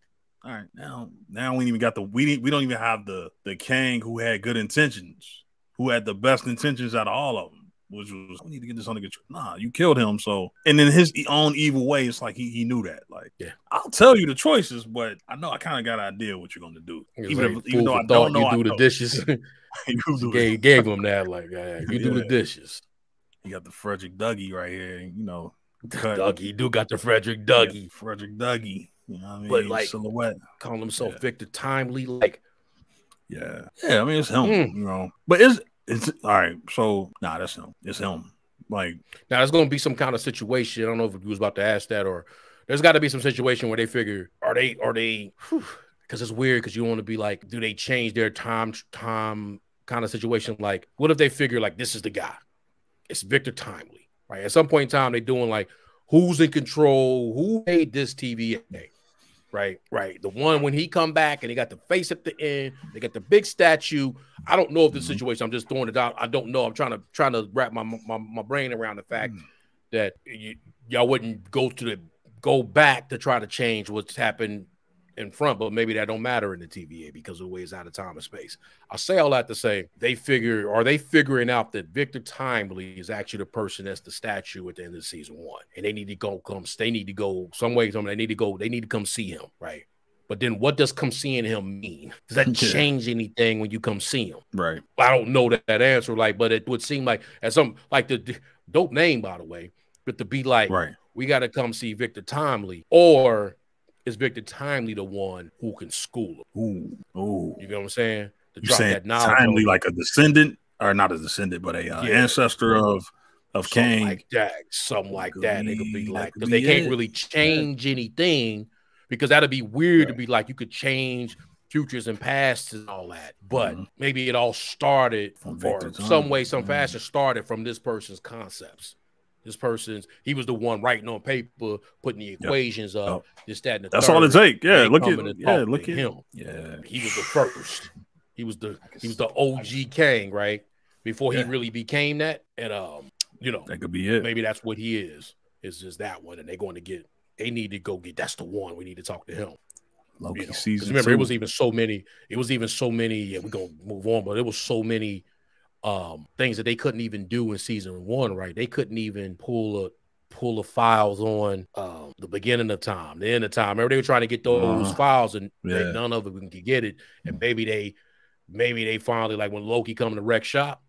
right. Now we even got we don't even have the Kang who had good intentions, who had the best intentions out of all of them. Which was, we need to get this under control. Nah, you killed him. So, and in his own evil way, it's like he knew that. Like, yeah, I'll tell you the choices, but I know I kind of got an idea what you're going to do. Even though I don't know, you do the dishes. You gave him that, like, you do the dishes. You got the Frederick Dougie right here, you know. Dougie, you do got the Frederick Dougie. Yeah, Frederick Dougie. You know what I mean? But like, silhouette. Calling himself Victor Timely, like, yeah. I mean, it's him, you know. But it's all right. So that's him. It's him. Like, now there's going to be some kind of situation. I don't know if you was about to ask that, or there's got to be some situation where they figure, are they? Because it's weird. Because you want to be like, do they change their time kind of situation? Like, what if they figure like this is the guy? It's Victor Timely, right? At some point in time, they're doing like, who's in control? Who made this TVA? Right. The one when he come back and he got the face at the end, they got the big statue. I don't know if this situation, I'm just throwing it out. I don't know. I'm trying to wrap my brain around the fact that y'all wouldn't go back to try to change what's happened in front, but maybe that don't matter in the TVA because of the way it's out of time and space. I'll say all that to say they figuring out that Victor Timely is actually the person that's the statue at the end of season 1, and they need to go come see him, right? But then what does come seeing him mean? Does that change anything when you come see him? Right. I don't know that answer, like, but it would seem like as some like the dope name, by the way, but to be like, right, we got to come see Victor Timely, or is Victor Timely the one who can school him? Ooh. You know what I'm saying? To drop that knowledge. Timely, like a descendant, or not a descendant, but a ancestor of Kang. Something like that. They could be like, because they can't really change anything, because that'd be weird to be like, you could change futures and pasts and all that. But maybe it all started, or some way, some fashion started from this person's concepts. He was the one writing on paper, putting the equations up. This, that, and the That's third. all it take. Yeah, look at him. Yeah, he was the first. He was the OG Kang, right? Before he really became that. And that could be it. Maybe that's what he is. It's just that one, and they need to go get. That's the one. We need to talk to him. Loki season. Remember, it was even so many. Yeah, we're gonna move on, but it was so many things that they couldn't even do in season 1, right? They couldn't even pull the files on the beginning of time, the end of time. Remember, they were trying to get those files, and none of them could get it. And maybe they finally, like when Loki come to Rex shop,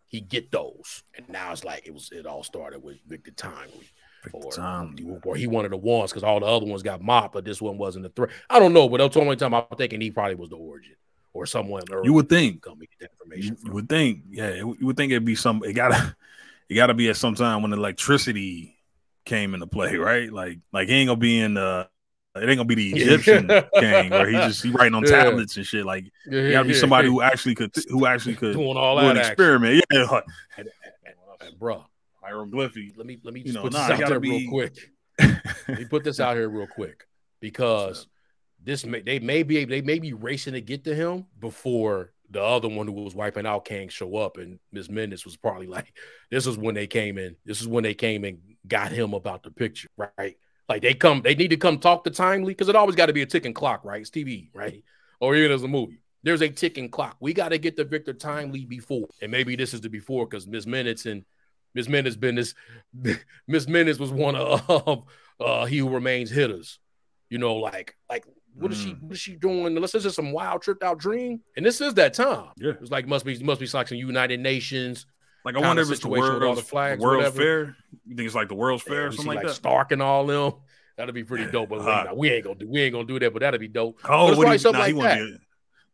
he get those. And now it's like it all started with Victor Timely. Or he wanted the ones because all the other ones got mopped, but this one wasn't a threat. I don't know, but that's the only time I'm thinking he probably was the origin or someone. You would think. Come get that information. You would think, yeah. You would think it'd be some. It gotta be at some time when electricity came into play, right? Like he ain't gonna be in the. It ain't gonna be the Egyptian king where he writing on tablets and shit. Like you gotta be somebody who actually could doing all do that an experiment. Yeah, like, and bro. Hieroglyphy. Let me just put this out there real quick. Let me put this out here real quick because they may be racing to get to him before the other one who was wiping out can't show up, and Miss Mendes was probably like, this is when they came in. This is when they came and got him about the picture, right? Like they need to come talk to Timely because it always got to be a ticking clock, right? It's TV, right? Or even as a movie. There's a ticking clock. We got to get the Victor Timely before, and maybe this is the before because Miss Mendes was one of He Who Remains hitters. You know, like what is she doing? Unless this is some wild tripped out dream. And this is that time. Yeah. It's like must be like some United Nations. Like I wonder if it's the World's Fair. You think it's like the World's Fair or something like that? Stark and all them. That'd be pretty dope. But we ain't gonna do that, but that'd be dope. Oh, but it's something like that.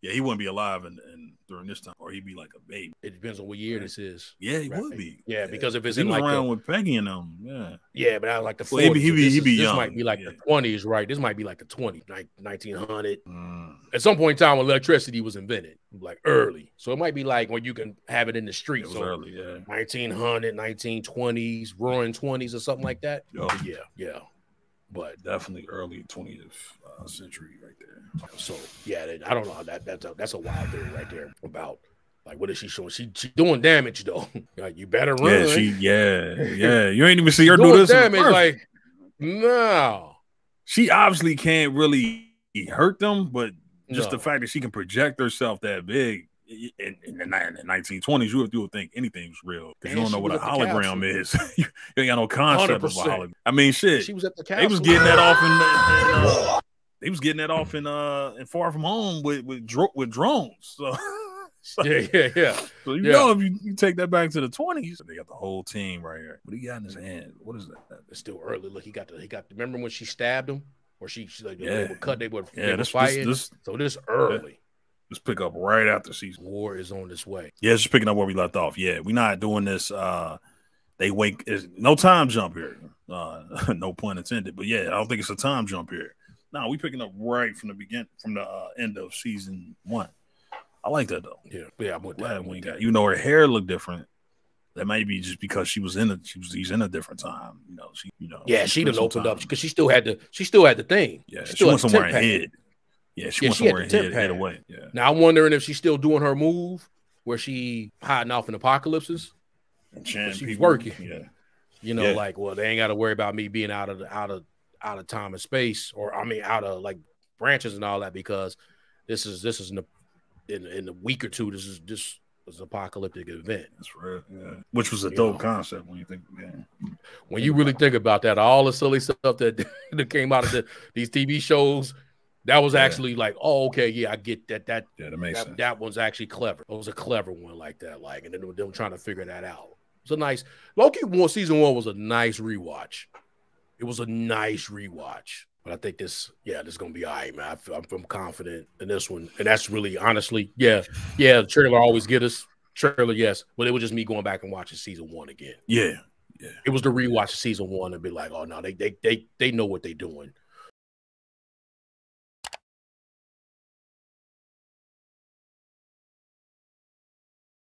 He wouldn't be alive and during this time, or he'd be like a baby. It depends on what year this is. Yeah, he would be. Yeah, because if it's in like around with Peggy and them, yeah, but I like the 40s. He'd be young. This might be like the 20s, right? This might be like the 20s, 1900. At some point in time, when electricity was invented, like early, so it might be like when you can have it in the streets. So early, 1900, 1920s, roaring 20s, or something like that. Oh yeah. But definitely early 20th century right there. So I don't know. That's a wild theory right there about like what is she showing? She doing damage though. Like you better run. Yeah. You ain't even see her do this. Damage, like no. She obviously can't really hurt them, but just the fact that she can project herself that big in the 1920s, you would think anything's real because you don't know what a hologram is. You ain't got no concept 100%. Of a hologram. I mean, shit. She was at the castle. They was getting that off they was getting that off in Far From Home with drones. So yeah. So know if you take that back to the 20s, they got the whole team right here. What do you got in his hand? What is that? It's still early. Look, he got. Remember when she stabbed him, or she like they would cut. They were fighting. So this early. Yeah. Let's pick up right after season. War is on this way. Yeah, just picking up where we left off. Yeah, we're not doing this. They wake. No time jump here. No pun intended. But yeah, I don't think it's a time jump here. No, we picking up right from the beginning, from the end of season 1. I like that though. Yeah. I'm with that. You know, her hair looked different. That might be just because he's in a different time. She done opened up because she still had the thing. Yeah, she went somewhere in head. Yeah, she went somewhere and hid away. Yeah. Now I'm wondering if she's still doing her move where she hiding off in apocalypses. And she's working. Yeah. Like, well, they ain't got to worry about me being out of time and space, or I mean, out of like branches and all that, because this is in a week or two. This was an apocalyptic event. That's right. Yeah. Which was a dope concept when you think. Yeah. When you really think about that, all the silly stuff that came out of these TV shows. That was actually like, oh, okay, yeah, I get that. That makes sense. That one's actually clever. It was a clever one like that, like, and then them trying to figure that out. It was a nice Loki. Season 1 was a nice rewatch. It was a nice rewatch, but I think this is gonna be all right, man. I'm confident in this one, and that's really honestly, the trailer always get us trailer, yes, but it was just me going back and watching season 1 again. Yeah. It was the rewatch of season 1 and be like, oh no, they know what they're doing.